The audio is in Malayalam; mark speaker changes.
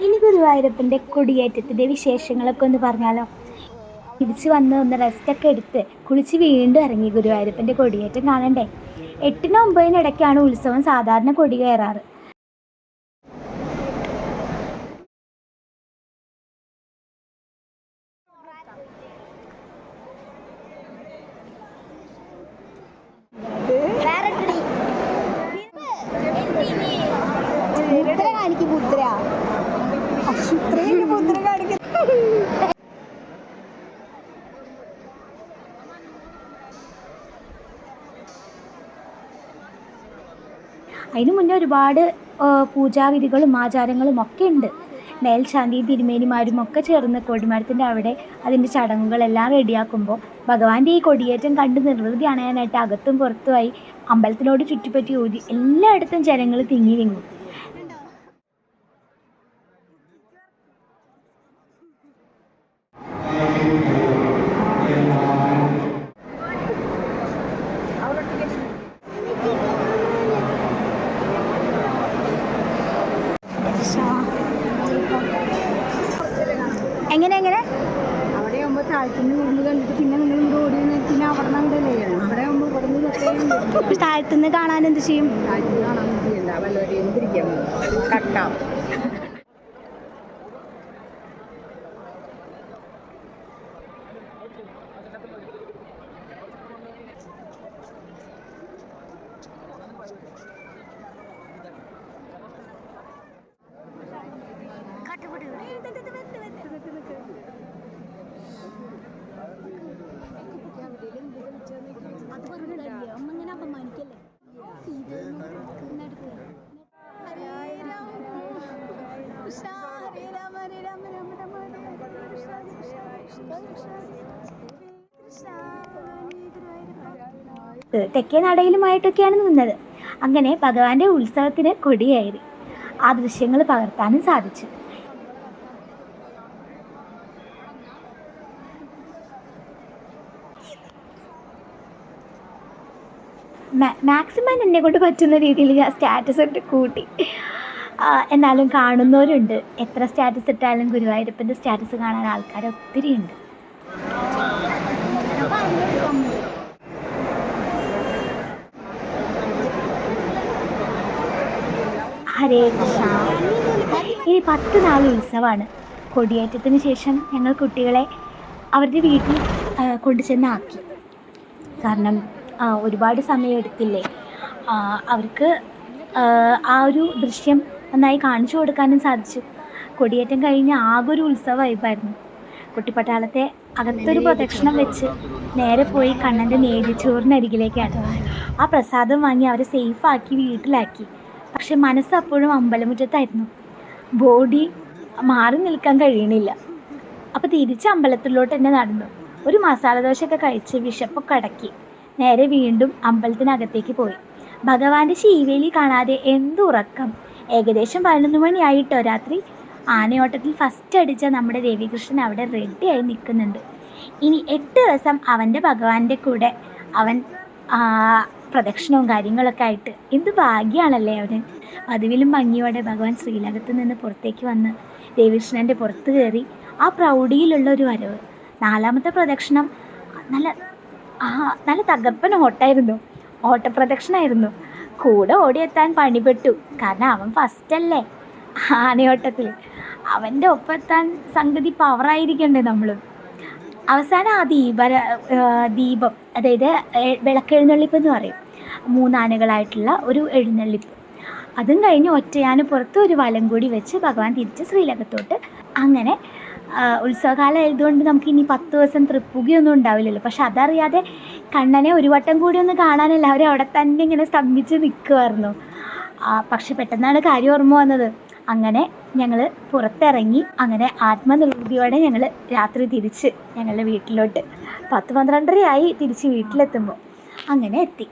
Speaker 1: ഇനി ഗുരുവായൂരപ്പൻ്റെ കൊടിയേറ്റത്തിൻ്റെ വിശേഷങ്ങളൊക്കെ ഒന്ന് പറഞ്ഞാലോ. തിരിച്ച് വന്ന് ഒന്ന് റെസ്റ്റൊക്കെ എടുത്ത് കുളിച്ച് വീണ്ടും ഇറങ്ങി ഗുരുവായൂരപ്പൻ്റെ കൊടിയേറ്റം കാണണ്ടേ. 8-നും 9-നും ഇടയ്ക്കാണ് ഉത്സവം സാധാരണ കൊടി കയറാറ്. അതിനു മുന്നേ ഒരുപാട് പൂജാവിധികളും ആചാരങ്ങളും ഒക്കെ ഉണ്ട്. മേൽശാന്തി തിരുമേനിമാരും ഒക്കെ ചേർന്ന് കൊടിമരത്തിൻ്റെ അവിടെ അതിൻ്റെ ചടങ്ങുകളെല്ലാം റെഡിയാക്കുമ്പോൾ ഭഗവാന്റെ ഈ കൊടിയേറ്റം കണ്ട് നിർവൃതി അണയാനായിട്ട് അകത്തും പുറത്തുമായി അമ്പലത്തിനോട് ചുറ്റിപ്പറ്റി ഓടി എല്ലായിടത്തും ജനങ്ങൾ തിങ്ങി വിങ്ങും. എങ്ങനെ
Speaker 2: അവിടെ ആകുമ്പോൾ താഴ്ത്തുനിന്ന് നിന്ന് കണ്ടിട്ട് പിന്നെ നിങ്ങൾ ഓടി പിന്നെ അവിടെ നിന്നല്ലേ അവിടെ ആകുമ്പോൾ ഇവിടെ
Speaker 1: താഴ്ത്തുനിന്ന് കാണാൻ എന്ത് ചെയ്യും?
Speaker 2: താഴ്ത്തുനിന്ന് കാണാൻ ചെയ്യണ്ട വല്ലവരെയും എന്തിരിക്കാൻ കക്കാം.
Speaker 1: തെക്കേ നടയിലുമായിട്ടൊക്കെയാണ് നിന്നത്. അങ്ങനെ ഭഗവാന്റെ ഉത്സവത്തിന് കൊടിയേറി. ആ ദൃശ്യങ്ങൾ പകർത്താനും സാധിച്ചു. മാക്സിമം എന്നെ കൊണ്ട് പറ്റുന്ന രീതിയിൽ ഞാൻ സ്റ്റാറ്റസ് ഇട്ട് കൂട്ടി. എന്നാലും കാണുന്നവരുണ്ട്. എത്ര സ്റ്റാറ്റസ് ഇട്ടാലും ഗുരുവായൂരപ്പൻ്റെ സ്റ്റാറ്റസ് കാണാൻ ആൾക്കാർ ഒത്തിരി ഉണ്ട്. ഹരേ കൃഷ്ണ. ഇനി 10 നാൾ ഉത്സവമാണ്. കൊടിയേറ്റത്തിന് ശേഷം ഞങ്ങൾ കുട്ടികളെ അവരുടെ വീട്ടിൽ കൊണ്ടുചെന്നാക്കി. കാരണം ഒരുപാട് സമയം എടുത്തില്ലേ. അവർക്ക് ആ ഒരു ദൃശ്യം നന്നായി കാണിച്ചു കൊടുക്കാനും സാധിച്ചു. കൊടിയേറ്റം കഴിഞ്ഞ് ആകെ ഒരു ഉത്സവ വൈബായിരുന്നു. കുട്ടിപ്പട്ടാളത്തെ അകത്തൊരു പ്രദക്ഷിണം വെച്ച് നേരെ പോയി കണ്ണൻ്റെ നേതിച്ചോറിനരികിലേക്കാണ്. ആ പ്രസാദം വാങ്ങി അവരെ സേഫാക്കി വീട്ടിലാക്കി. പക്ഷെ മനസ്സ് അപ്പോഴും അമ്പലമുറ്റത്തായിരുന്നു. ബോഡി മാറി നിൽക്കാൻ കഴിയണില്ല. അപ്പോൾ തിരിച്ച് അമ്പലത്തിലോട്ട് തന്നെ നടന്നു. ഒരു മസാല ദോശയൊക്കെ കഴിച്ച് വിശപ്പൊക്കെ അടക്കി നേരെ വീണ്ടും അമ്പലത്തിനകത്തേക്ക് പോയി. ഭഗവാന്റെ ശീവേലി കാണാതെ എന്തുറക്കം. ഏകദേശം 11 മണിയായിട്ടോ രാത്രി. ആനയോട്ടത്തിൽ ഫസ്റ്റ് അടിച്ച നമ്മുടെ രവികൃഷ്ണൻ അവിടെ റെഡിയായി നിൽക്കുന്നുണ്ട്. ഇനി 8 ദിവസം അവൻ്റെ ഭഗവാന്റെ കൂടെ അവൻ പ്രദക്ഷിണവും കാര്യങ്ങളൊക്കെ ആയിട്ട്. എന്ത് ഭാഗ്യമാണല്ലേ അവന്. പതിവിലും ഭംഗിയോടെ ഭഗവാൻ ശ്രീലകത്ത് നിന്ന് പുറത്തേക്ക് വന്ന് രവികൃഷ്ണൻ്റെ പുറത്ത് കയറി ആ പ്രൗഢിയിലുള്ള ഒരു വരവ്. 4ാമത്തെ പ്രദക്ഷിണം നല്ല തകർപ്പൻ ഓട്ടപ്രദക്ഷിണമായിരുന്നു. കൂടെ ഓടിയെത്താൻ പണിപ്പെട്ടു. കാരണം അവൻ ഫസ്റ്റല്ലേ ആനയോട്ടത്തിൽ. അവൻ്റെ ഒപ്പെത്താൻ സംഗതി പവറായിരിക്കണ്ടേ നമ്മൾ. അവസാനം ആ ദീപം, അതായത് വിളക്കെഴുന്നള്ളിപ്പ് എന്ന് പറയും. 3 ആനകളായിട്ടുള്ള ഒരു എഴുന്നള്ളിപ്പ്. അതും കഴിഞ്ഞ് ഒറ്റയാന് പുറത്ത് ഒരു വലം കൂടി വെച്ച് ഭഗവാൻ തിരിച്ച് ശ്രീലകത്തോട്ട്. അങ്ങനെ ഉത്സവകാലം ആയതുകൊണ്ട് നമുക്ക് ഇനി 10 ദിവസം തൃപ്പുകയൊന്നും ഉണ്ടാവില്ലല്ലോ. പക്ഷെ അതറിയാതെ കണ്ണനെ ഒരു വട്ടം കൂടി ഒന്ന് കാണാൻ എല്ലാവരും അവിടെ തന്നെ ഇങ്ങനെ സ്തംഭിച്ച് നിൽക്കുമായിരുന്നു. പക്ഷെ പെട്ടെന്നാണ് കാര്യം ഓർമ്മ വന്നത്. അങ്ങനെ ഞങ്ങൾ പുറത്തിറങ്ങി. അങ്ങനെ ആത്മനിർവൃതിയോടെ ഞങ്ങൾ രാത്രി തിരിച്ച് ഞങ്ങളുടെ വീട്ടിലോട്ട് 10-12 ആയി തിരിച്ച് വീട്ടിലെത്തുമ്പോൾ. അങ്ങനെ എത്തി.